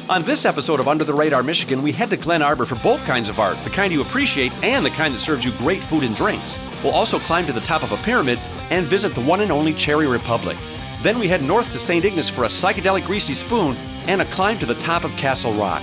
On this episode of Under the Radar Michigan, we head to Glen Arbor for both kinds of art, the kind you appreciate and the kind that serves you great food and drinks. We'll also climb to the top of a pyramid and visit the one and only Cherry Republic. Then we head north to St. Ignace for a psychedelic greasy spoon and a climb to the top of Castle Rock.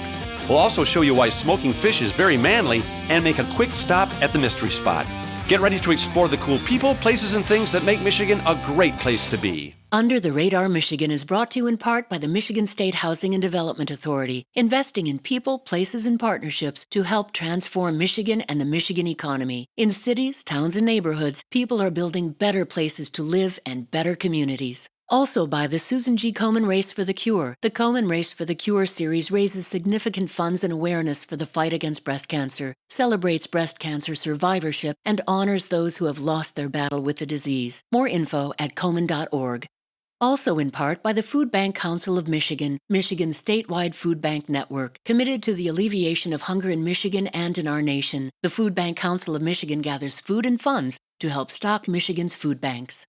We'll also show you why smoking fish is very manly and make a quick stop at the mystery spot. Get ready to explore the cool people, places, and things that make Michigan a great place to be. Under the Radar Michigan is brought to you in part by the Michigan State Housing and Development Authority, investing in people, places, and partnerships to help transform Michigan and the Michigan economy. In cities, towns, and neighborhoods, people are building better places to live and better communities. Also by the Susan G. Komen Race for the Cure. The Komen Race for the Cure series raises significant funds and awareness for the fight against breast cancer, celebrates breast cancer survivorship, and honors those who have lost their battle with the disease. More info at komen.org. Also in part by the Food Bank Council of Michigan, Michigan's statewide food bank network, committed to the alleviation of hunger in Michigan and in our nation. The Food Bank Council of Michigan gathers food and funds to help stock Michigan's food banks.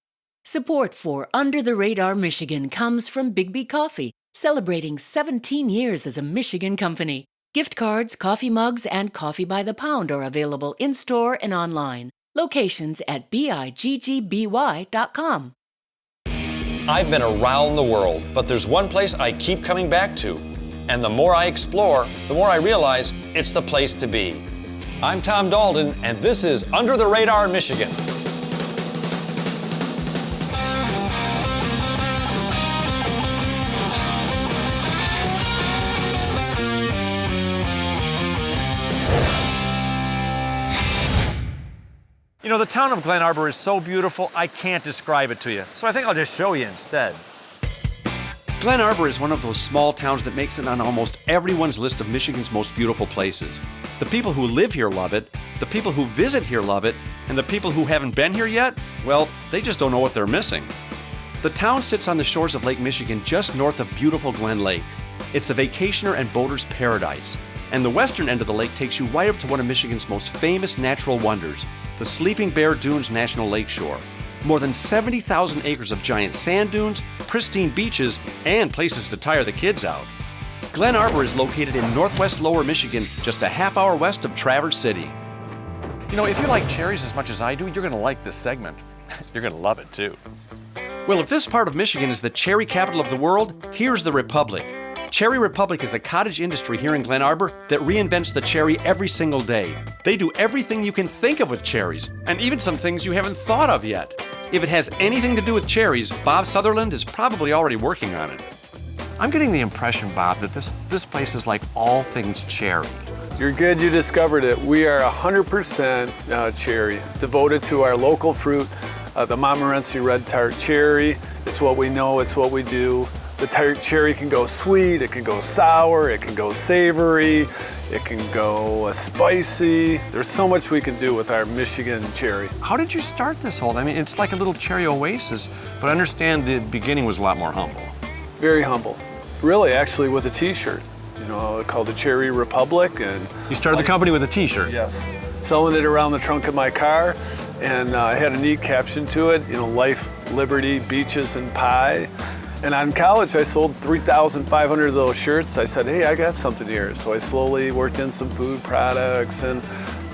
Support for Under the Radar Michigan comes from Big Coffee, celebrating 17 years as a Michigan company. Gift cards, coffee mugs, and coffee by the pound are available in-store and online. Locations at biggby.com. I've been around the world, but there's one place I keep coming back to. And the more I explore, the more I realize it's the place to be. I'm Tom Dalton, and this is Under the Radar Michigan. You know, the town of Glen Arbor is so beautiful, I can't describe it to you. So I think I'll just show you instead. Glen Arbor is one of those small towns that makes it on almost everyone's list of Michigan's most beautiful places. The people who live here love it, the people who visit here love it, and the people who haven't been here yet, well, they just don't know what they're missing. The town sits on the shores of Lake Michigan just north of beautiful Glen Lake. It's a vacationer and boater's paradise. And the western end of the lake takes you right up to one of Michigan's most famous natural wonders, the Sleeping Bear Dunes National Lakeshore. More than 70,000 acres of giant sand dunes, pristine beaches, and places to tire the kids out. Glen Arbor is located in northwest Lower Michigan, just a half hour west of Traverse City. You know, if you like cherries as much as I do, you're gonna like this segment. You're gonna love it too. Well, if this part of Michigan is the cherry capital of the world, here's the Republic. Cherry Republic is a cottage industry here in Glen Arbor that reinvents the cherry every single day. They do everything you can think of with cherries, and even some things you haven't thought of yet. If it has anything to do with cherries, Bob Sutherland is probably already working on it. I'm getting the impression, Bob, that this place is like all things cherry. You're good, you discovered it. We are 100% cherry, devoted to our local fruit, the Montmorency Red Tart Cherry. It's what we know, it's what we do. The tart cherry can go sweet, it can go sour, it can go savory, it can go spicy. There's so much we can do with our Michigan cherry. How did you start this whole? I mean, it's like a little cherry oasis, but I understand the beginning was a lot more humble. Very humble. Really, actually, with a t-shirt, you know, called the Cherry Republic. And you started the company with a t-shirt? Yes. Selling it around the trunk of my car, and I had a neat caption to it, you know, life, liberty, beaches, and pie. And in college, I sold 3,500 of those shirts. I said, hey, I got something here. So I slowly worked in some food products and,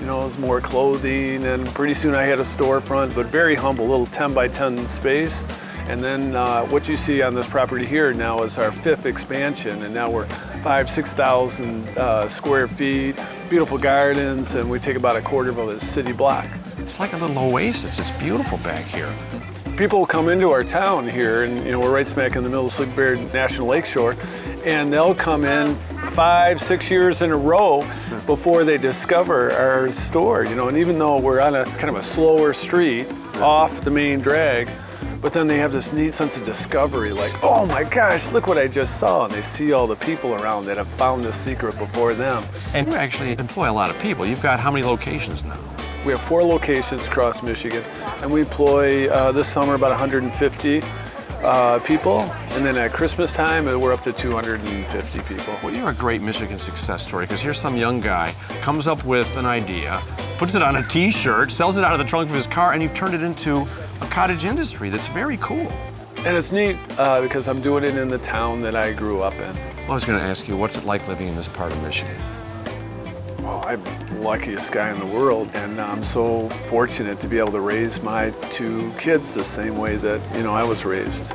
you know, it was more clothing. And pretty soon I had a storefront, but very humble, little 10 by 10 space. And then what you see on this property here now is our 5th expansion. And now we're 6,000 square feet, beautiful gardens, and we take about a quarter of a city block. It's like a little oasis. It's beautiful back here. People come into our town here, and you know we're right smack in the middle of Sleeping Bear National Lakeshore, and they'll come in 5-6 years in a row before they discover our store. You know, and even though we're on a kind of a slower street off the main drag, but then they have this neat sense of discovery, like, oh my gosh, look what I just saw, and they see all the people around that have found this secret before them. And you actually employ a lot of people. You've got how many locations now? We have 4 locations across Michigan, and we employ this summer about 150 people, and then at Christmas time we're up to 250 people. Well, you're a great Michigan success story, because here's some young guy, comes up with an idea, puts it on a t-shirt, sells it out of the trunk of his car, and you've turned it into a cottage industry that's very cool. And it's neat because I'm doing it in the town that I grew up in. I was going to ask you, what's it like living in this part of Michigan? Well, I'm the luckiest guy in the world, and I'm so fortunate to be able to raise my 2 kids the same way that, I was raised.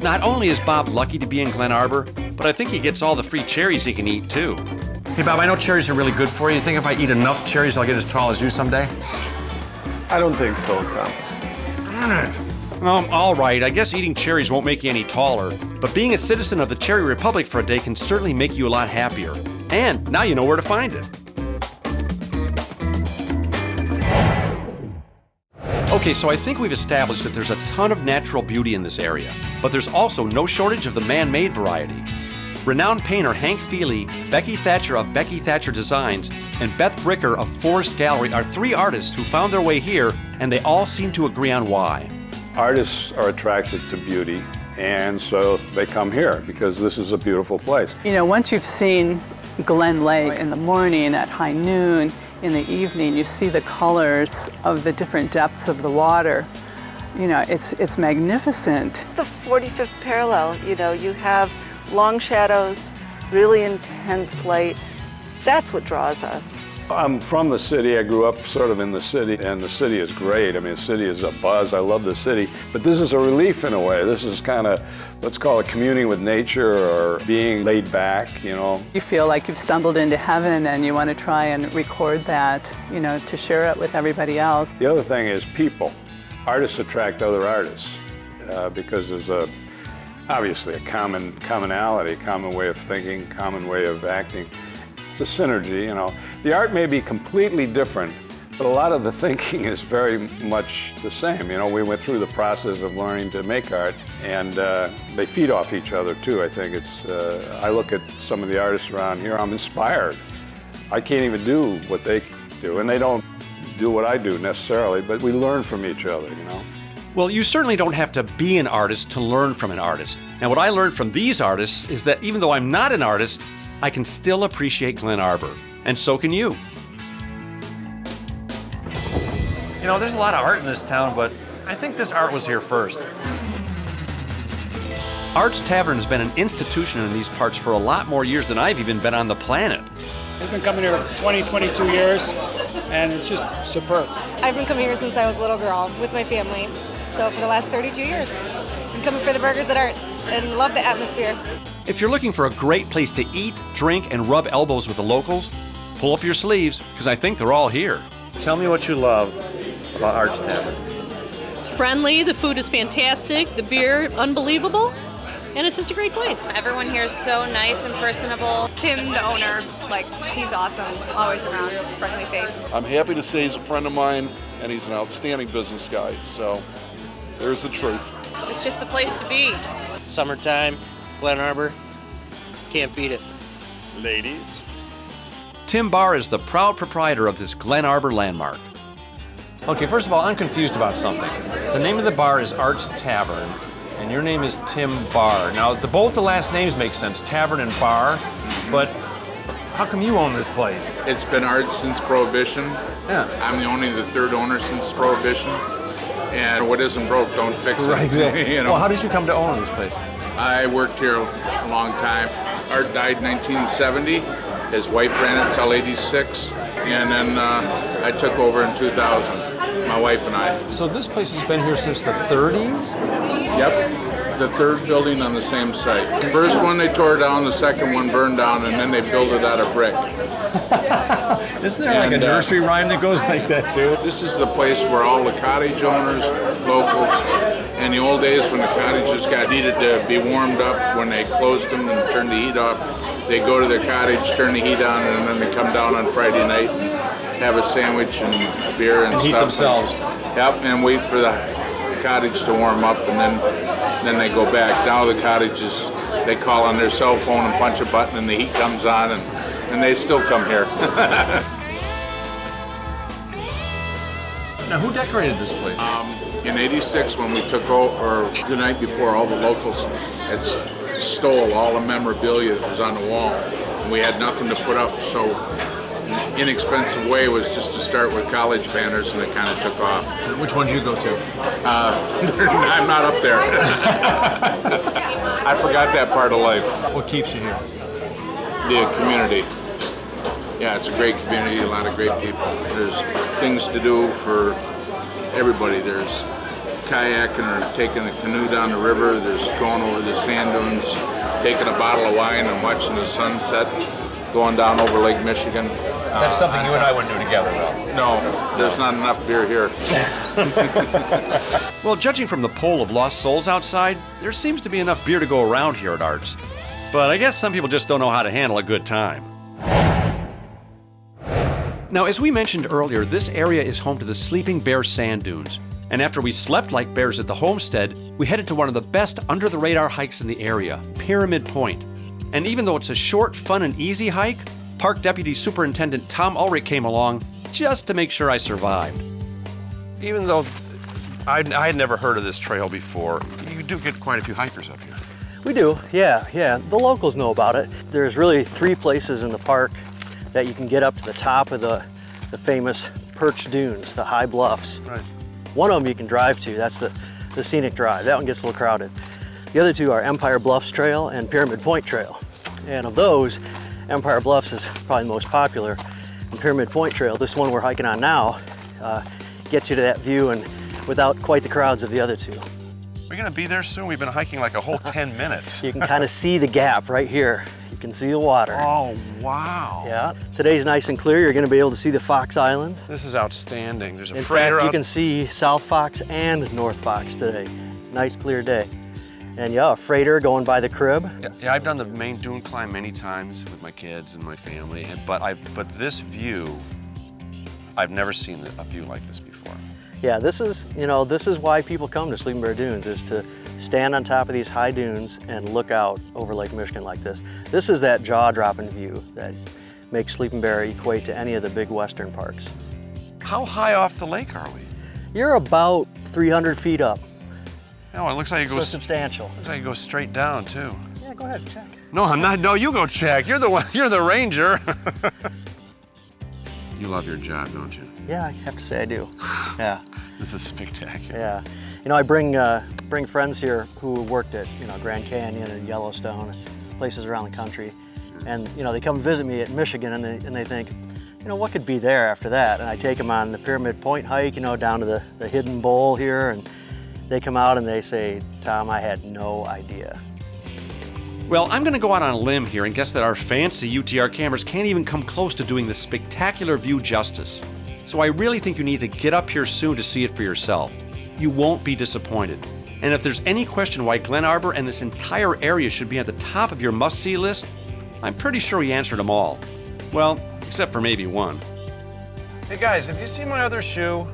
Not only is Bob lucky to be in Glen Arbor, but I think he gets all the free cherries he can eat too. Hey, Bob, I know cherries are really good for you. You think if I eat enough cherries, I'll get as tall as you someday? I don't think so, Tom. All right, I guess eating cherries won't make you any taller, but being a citizen of the Cherry Republic for a day can certainly make you a lot happier. And now you know where to find it. Okay, so I think we've established that there's a ton of natural beauty in this area, but there's also no shortage of the man-made variety. Renowned painter Hank Feely, Becky Thatcher of Becky Thatcher Designs, and Beth Bricker of Forest Gallery are 3 artists who found their way here, and they all seem to agree on why. Artists are attracted to beauty, and so they come here because this is a beautiful place. Once you've seen Glen Lake in the morning, at high noon, in the evening, you see the colors of the different depths of the water. It's magnificent. The 45th parallel, you have long shadows, really intense light. That's what draws us. I'm from the city. I grew up sort of in the city, and the city is great. I mean, the city is a buzz. I love the city. But this is a relief in a way. This is kind of, let's call it communing with nature or being laid back, You feel like you've stumbled into heaven and you want to try and record that, to share it with everybody else. The other thing is people. Artists attract other artists because there's obviously a commonality, common way of thinking, common way of acting. It's a synergy, The art may be completely different, but a lot of the thinking is very much the same. We went through the process of learning to make art, and they feed off each other too. I think I look at some of the artists around here, I'm inspired. I can't even do what they do, and they don't do what I do necessarily, but we learn from each other, Well, you certainly don't have to be an artist to learn from an artist. And what I learned from these artists is that even though I'm not an artist, I can still appreciate Glen Arbor. And so can you. There's a lot of art in this town, but I think this art was here first. Art's Tavern has been an institution in these parts for a lot more years than I've even been on the planet. I've been coming here 22 years, and it's just superb. I've been coming here since I was a little girl with my family. So for the last 32 years, I'm coming for the burgers at Art's and love the atmosphere. If you're looking for a great place to eat, drink, and rub elbows with the locals, pull up your sleeves, because I think they're all here. Tell me what you love about Art's Tavern. It's friendly, the food is fantastic, the beer unbelievable, and it's just a great place. Everyone here is so nice and personable. Tim, the owner, he's awesome, always around, friendly face. I'm happy to say he's a friend of mine, and he's an outstanding business guy, so there's the truth. It's just the place to be. Summertime, Glen Arbor, can't beat it. Ladies. Tim Barr is the proud proprietor of this Glen Arbor landmark. Okay, first of all, I'm confused about something. The name of the bar is Art's Tavern, and your name is Tim Barr. Now, both the last names make sense, Tavern and Bar, but how come you own this place? It's been Art's since Prohibition. Yeah. I'm only the 3rd owner since Prohibition, and what isn't broke, don't fix it. Right, exactly. Well, how did you come to own this place? I worked here a long time. Art died in 1970. His wife ran it until 86, and then I took over in 2000, my wife and I. So this place has been here since the 30s? Yep, the 3rd building on the same site. The first one they tore down, the second one burned down, and then they built it out of brick. Isn't there like a nursery rhyme that goes like that too? This is the place where all the cottage owners, locals, in the old days when the cottages needed to be warmed up, when they closed them and turned the heat off, they go to their cottage, turn the heat on, and then they come down on Friday night and have a sandwich and beer and stuff. Heat themselves. Yep, and wait for the cottage to warm up, and then they go back. Now the cottages, they call on their cell phone and punch a button, and the heat comes on, and they still come here. Now, who decorated this place? In '86, when we took over, or the night before, all the locals had stole all the memorabilia that was on the wall. And we had nothing to put up, so inexpensive way was just to start with college banners, and it kind of took off. Which one did you go to? I'm not up there. I forgot that part of life. What keeps you here? The community. Yeah, it's a great community, a lot of great people. There's things to do for everybody. There's kayaking or taking the canoe down the river. There's going over the sand dunes, taking a bottle of wine and watching the sunset, going down over Lake Michigan. That's something you and I wouldn't do together, though. No, there's not enough beer here. Well, judging from the poll of lost souls outside, there seems to be enough beer to go around here at Arts. But I guess some people just don't know how to handle a good time. Now, as we mentioned earlier, this area is home to the Sleeping Bear Sand Dunes. And after we slept like bears at the homestead, we headed to one of the best under-the-radar hikes in the area, Pyramid Point. And even though it's a short, fun, and easy hike, Park Deputy Superintendent Tom Ulrich came along just to make sure I survived. Even though I had never heard of this trail before, you do get quite a few hikers up here. We do, yeah. The locals know about it. There's really 3 places in the park that you can get up to the top of the famous perch dunes, the high bluffs. Right. One of them you can drive to, that's the scenic drive. That one gets a little crowded. The other 2 are Empire Bluffs Trail and Pyramid Point Trail. And of those, Empire Bluffs is probably the most popular. And Pyramid Point Trail, this one we're hiking on now, gets you to that view and without quite the crowds of the other 2. We're gonna be there soon. We've been hiking like a whole 10 minutes. You can kind of see the gap right here. You can see the water. Oh, wow. Yeah. Today's nice and clear. You're going to be able to see the Fox Islands. This is outstanding. There's a In freighter fact, you out. can see South Fox and North Fox today. Nice clear day. And yeah, a freighter going by the crib. Yeah, I've done the main dune climb many times with my kids and my family, but this view, I've never seen a view like this before. Yeah, this is why people come to Sleeping Bear Dunes, is to stand on top of these high dunes and look out over Lake Michigan like this. This is that jaw-dropping view that makes Sleeping Bear equate to any of the big western parks. How high off the lake are we? You're about 300 feet up. Oh, it looks like it goes substantial. Looks like it goes straight down too. Yeah, go ahead, check. No, I'm not. No, you go check. You're the one. You're the ranger. You love your job, don't you? Yeah, I have to say I do. Yeah. This is spectacular. Yeah. You know, I bring friends here who worked at, Grand Canyon and Yellowstone, places around the country. And, they come visit me at Michigan and they think, what could be there after that? And I take them on the Pyramid Point hike, down to the hidden bowl here. And they come out and they say, Tom, I had no idea. Well, I'm going to go out on a limb here and guess that our fancy UTR cameras can't even come close to doing this spectacular view justice. So I really think you need to get up here soon to see it for yourself. You won't be disappointed. And if there's any question why Glen Arbor and this entire area should be at the top of your must-see list, I'm pretty sure we answered them all. Well, except for maybe one. Hey guys, have you seen my other shoe?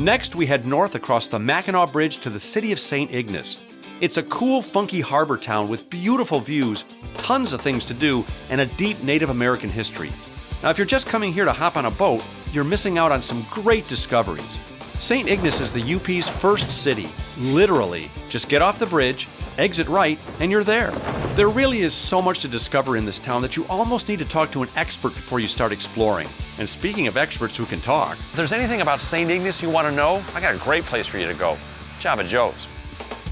Next, we head north across the Mackinac Bridge to the city of St. Ignace. It's a cool, funky harbor town with beautiful views, tons of things to do, and a deep Native American history. Now, if you're just coming here to hop on a boat, you're missing out on some great discoveries. St. Ignace is the UP's first city. Literally, just get off the bridge, exit right, and you're there. There really is so much to discover in this town that you almost need to talk to an expert before you start exploring. And speaking of experts who can talk, If there's anything about St. Ignace you want to know, I got a great place for you to go. Java Joe's.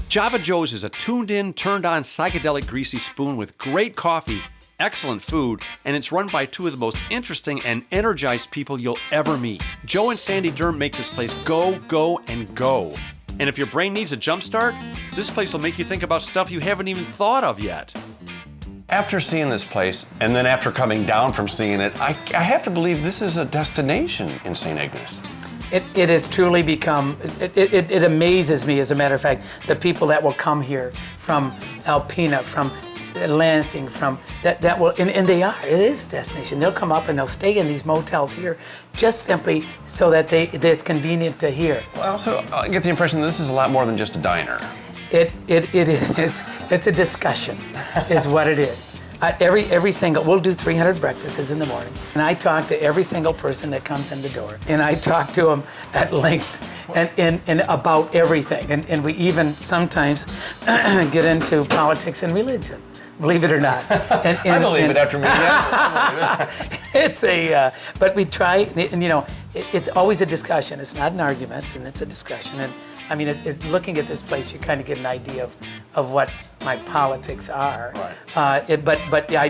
Java Joe's is a tuned-in, turned-on psychedelic greasy spoon with great coffee, excellent food, and it's run by 2 of the most interesting and energized people you'll ever meet. Joe and Sandy Durham make this place go, go, and go. And if your brain needs a jump start, this place will make you think about stuff you haven't even thought of yet. After seeing this place, and then after coming down from seeing it, I have to believe this is a destination in St. Ignace. It has truly become, it amazes me, as a matter of fact, the people that will come here from Alpena, from Lansing, from that will, and they are, it is a destination. They'll come up and they'll stay in these motels here just simply so that it's convenient to here. Well, also, I get the impression that this is a lot more than just a diner. It's a discussion, is what it is. We'll do 300 breakfasts in the morning, and I talk to every single person that comes in the door, and I talk to them at length and about everything, and we even sometimes get into politics and religion. believe it or not. I believe it after meeting you. It's but we try, and it's always a discussion. It's not an argument, and it's a discussion. And I mean, looking at this place, you kind of get an idea of what my politics are. Right. But yeah, I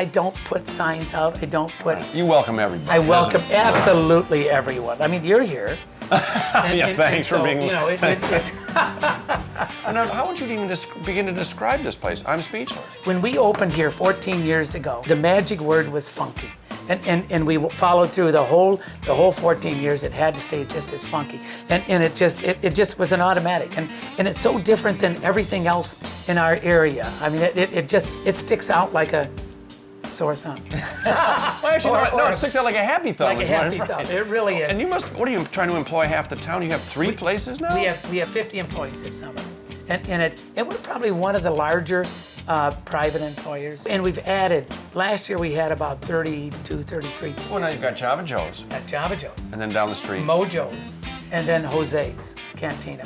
don't put signs out. I don't put. You welcome everybody. I welcome absolutely everyone. I mean, you're here. Thanks for being. It's How would you even begin to describe this place? I'm speechless. When we opened here 14 years ago, the magic word was funky. And we followed through the whole 14 years. It had to stay just as funky, and it just was an automatic, and it's so different than everything else in our area. I mean, it sticks out like a sore thumb. Well, actually, no, it sticks out like a happy thumb. Like a happy thumb. It really is. And you must. What are you trying to employ half the town? You have three places now. We have 50 employees this summer, and we're probably one of the larger private employers. And we've added, last year we had about 32, 33. Well, now you've got Java Joe's. At Java Joe's. And then down the street. Mojo's. And then Jose's Cantina.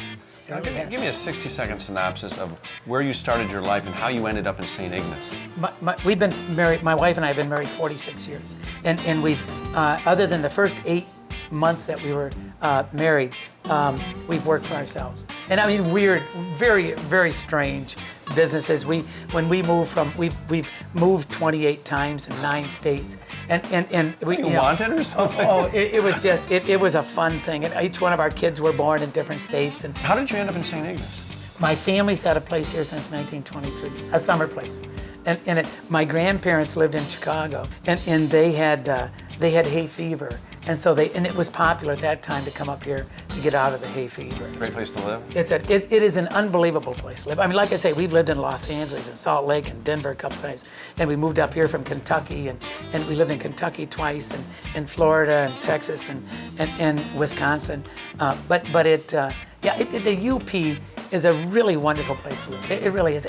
Now, give me a 60-second synopsis of where you started your life and how you ended up in St. Ignace. We've been married, my wife and I have been married 46 years. And we've, other than the first 8 months that we were married, we've worked for ourselves. And I mean, weird, very, very strange businesses. We've moved 28 times in 9 states, and we wanted or something. It was just it was a fun thing, and each one of our kids were born in different states. And how did you end up in St. Ignace? My family's had a place here since 1923, a summer place, and my grandparents lived in Chicago, and they had hay fever. And so it was popular at that time to come up here to get out of the hay fever. Great place to live. It is an unbelievable place to live. I mean, like I say, we've lived in Los Angeles and Salt Lake and Denver a couple times, and we moved up here from Kentucky, and we lived in Kentucky twice, and in Florida and Texas and Wisconsin. But the UP is a really wonderful place to live. It really is.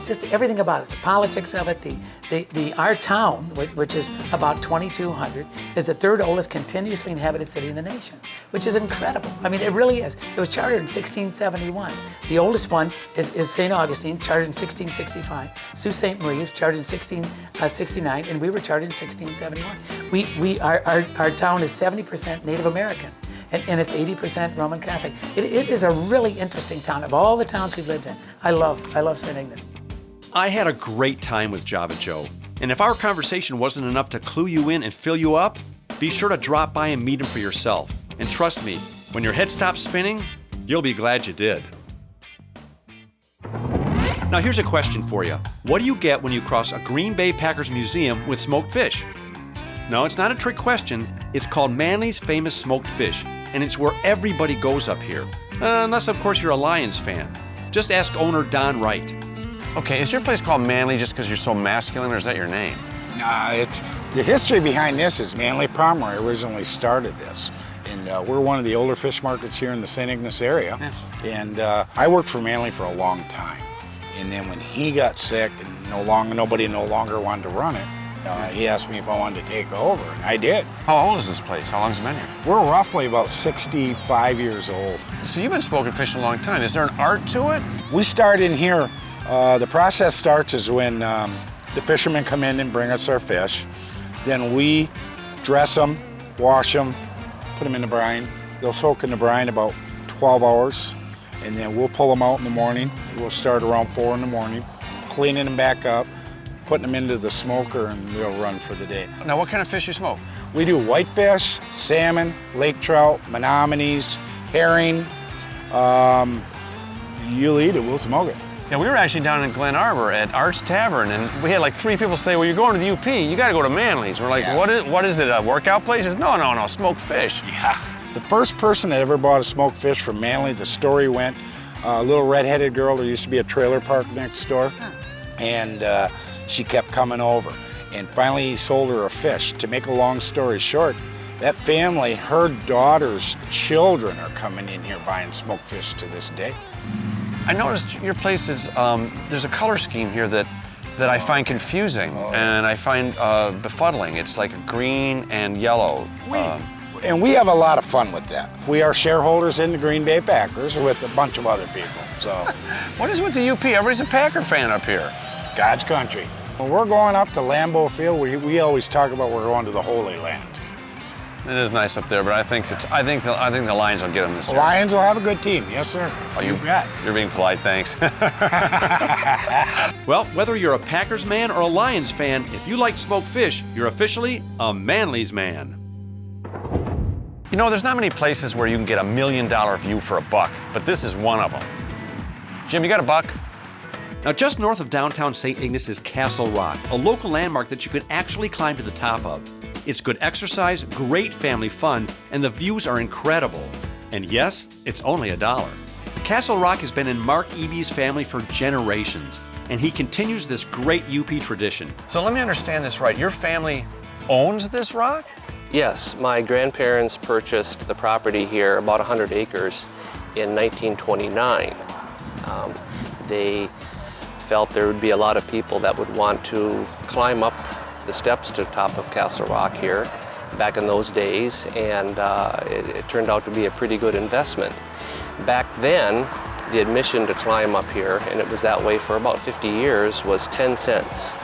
Just everything about it, the politics of it, our town, which is about 2,200, is the 3rd oldest continuously inhabited city in the nation, which is incredible. I mean, it really is. It was chartered in 1671. The oldest one is St. Augustine, chartered in 1665. Sault Ste. Marie was chartered in 1669, and we were chartered in 1671. Our town is 70% Native American. And it's 80% Roman Catholic. It is a really interesting town. Of all the towns we've lived in, I love St. Ignace. I had a great time with Java Joe. And if our conversation wasn't enough to clue you in and fill you up, be sure to drop by and meet him for yourself. And trust me, when your head stops spinning, you'll be glad you did. Now here's a question for you. What do you get when you cross a Green Bay Packers museum with smoked fish? No, it's not a trick question. It's called Manley's Famous Smoked Fish, and it's where everybody goes up here. Unless, of course, you're a Lions fan. Just ask owner Don Wright. Okay, is your place called Manley just because you're so masculine, or is that your name? Nah, the history behind this is Manley Pomeroy originally started this. And we're one of the older fish markets here in the St. Ignace area. Yes. And I worked for Manley for a long time. And then when he got sick and nobody no longer wanted to run it, he asked me if I wanted to take over, and I did. How old is this place? How long's it been here? We're roughly about 65 years old. So you've been smoking fish a long time. Is there an art to it? We start in here. The process starts is when the fishermen come in and bring us our fish. Then we dress them, wash them, put them in the brine. They'll soak in the brine about 12 hours, and then we'll pull them out in the morning. We'll start around 4 in the morning, cleaning them back up, putting them into the smoker, and we'll run for the day. Now, what kind of fish you smoke? We do whitefish, salmon, lake trout, menominee, herring. You'll eat it, we'll smoke it. Yeah, we were actually down in Glen Arbor at Art's Tavern, and we had like 3 people say, well, you're going to the UP, you got to go to Manley's. We're like, yeah. What is it, a workout place? He says, no, smoked fish. Yeah. The first person that ever bought a smoked fish from Manley, the story went, a little red-headed girl, there used to be a trailer park next door, and she kept coming over. And finally he sold her a fish. To make a long story short, that family, her daughter's children are coming in here buying smoked fish to this day. I noticed your place is, there's a color scheme here that I find confusing and I find befuddling. It's like green and yellow. And we have a lot of fun with that. We are shareholders in the Green Bay Packers with a bunch of other people, so. What is with the UP? Everybody's a Packer fan up here. God's country. When we're going up to Lambeau Field, we always talk about we're going to the Holy Land. It is nice up there, but I think the Lions will get them this The year. Lions will have a good team, yes sir. Oh, you bet. You're being polite, thanks. Well, whether you're a Packers man or a Lions fan, if you like smoked fish, you're officially a Manleys man. You know, there's not many places where you can get $1 million view for $1, but this is one of them. Jim, you got $1? Now, just north of downtown St. Ignace is Castle Rock, a local landmark that you can actually climb to the top of. It's good exercise, great family fun, and the views are incredible. And yes, it's only $1. Castle Rock has been in Mark Eby's family for generations, and he continues this great UP tradition. So let me understand this right. Your family owns this rock? Yes, my grandparents purchased the property here, about 100 acres, in 1929. They felt there would be a lot of people that would want to climb up the steps to the top of Castle Rock here back in those days, and it turned out to be a pretty good investment. Back then, the admission to climb up here, and it was that way for about 50 years, was 10 cents.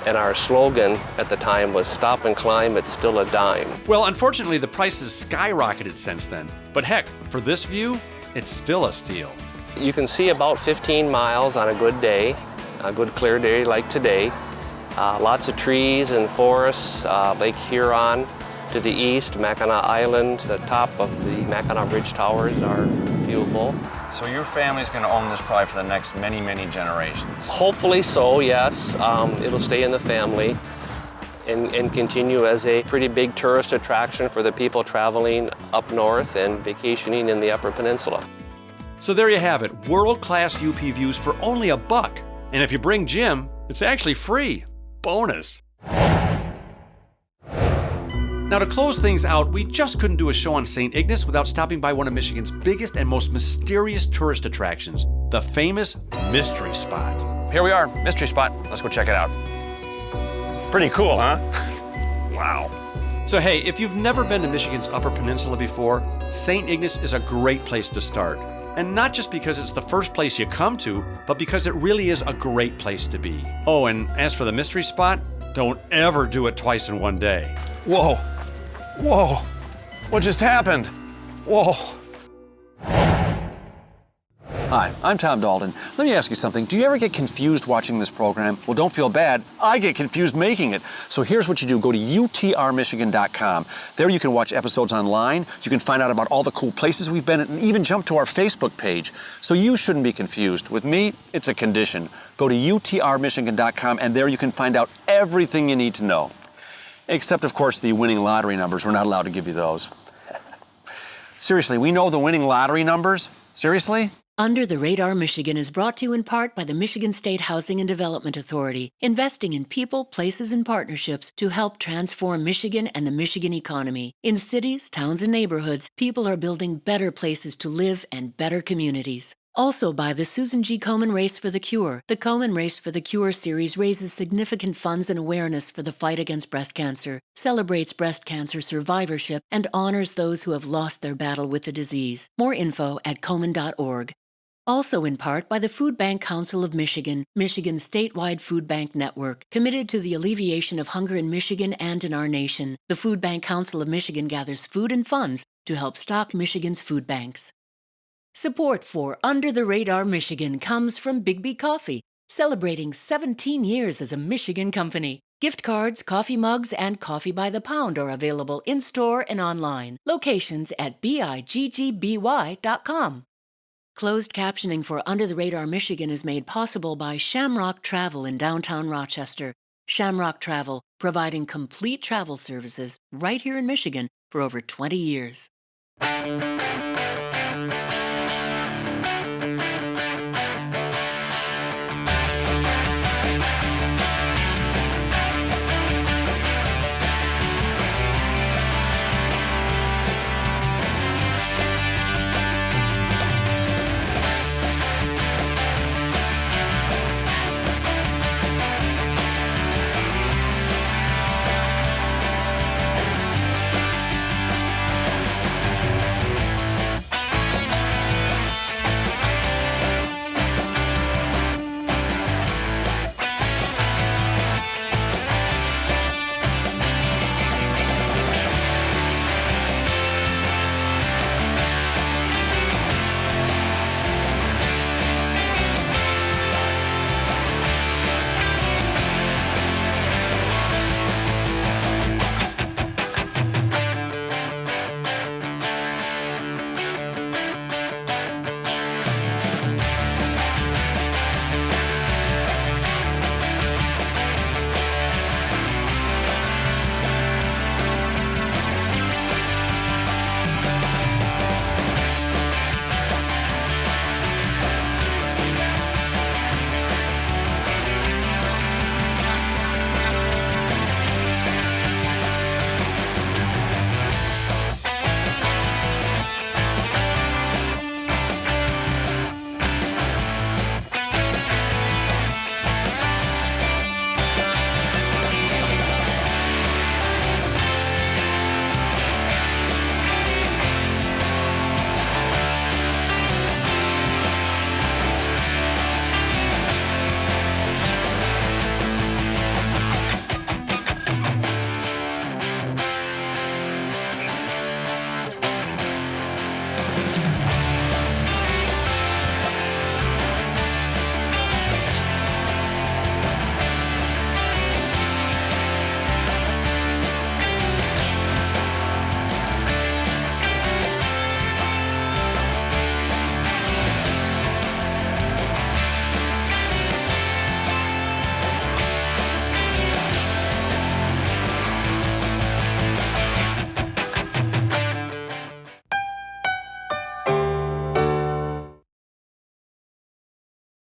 And our slogan at the time was "Stop and climb, it's still a dime." Well, unfortunately, the prices skyrocketed since then. But heck, for this view, it's still a steal. You can see about 15 miles on a good day, a good clear day like today. Lots of trees and forests, Lake Huron to the east, Mackinac Island, the top of the Mackinac Bridge Towers are viewable. So your family's going to own this probably for the next many, many generations. Hopefully so, yes. It'll stay in the family and continue as a pretty big tourist attraction for the people traveling up north and vacationing in the Upper Peninsula. So there you have it, world-class UP views for only $1. And if you bring Jim, it's actually free. Bonus. Now, to close things out, we just couldn't do a show on St. Ignace without stopping by one of Michigan's biggest and most mysterious tourist attractions, the famous Mystery Spot. Here we are, Mystery Spot. Let's go check it out. Pretty cool, huh? Wow. So hey, if you've never been to Michigan's Upper Peninsula before, St. Ignace is a great place to start. And not just because it's the first place you come to, but because it really is a great place to be. Oh, and as for the Mystery Spot, don't ever do it twice in one day. Whoa. Whoa. What just happened? Whoa. Hi, I'm Tom Dalton. Let me ask you something. Do you ever get confused watching this program? Well, don't feel bad. I get confused making it. So here's what you do. Go to utrmichigan.com. There you can watch episodes online. You can find out about all the cool places we've been at and even jump to our Facebook page. So you shouldn't be confused. With me, it's a condition. Go to utrmichigan.com and there you can find out everything you need to know. Except, of course, the winning lottery numbers. We're not allowed to give you those. Seriously, we know the winning lottery numbers? Seriously? Under the Radar Michigan is brought to you in part by the Michigan State Housing and Development Authority, investing in people, places, and partnerships to help transform Michigan and the Michigan economy. In cities, towns, and neighborhoods, people are building better places to live and better communities. Also by the Susan G. Komen Race for the Cure. The Komen Race for the Cure series raises significant funds and awareness for the fight against breast cancer, celebrates breast cancer survivorship, and honors those who have lost their battle with the disease. More info at komen.org. Also in part by the Food Bank Council of Michigan, Michigan's statewide food bank network, committed to the alleviation of hunger in Michigan and in our nation. The Food Bank Council of Michigan gathers food and funds to help stock Michigan's food banks. Support for Under the Radar Michigan comes from Bigby Coffee, celebrating 17 years as a Michigan company. Gift cards, coffee mugs, and coffee by the pound are available in-store and online. Locations at biggby.com. Closed captioning for Under the Radar Michigan is made possible by Shamrock Travel in downtown Rochester. Shamrock Travel, providing complete travel services right here in Michigan for over 20 years.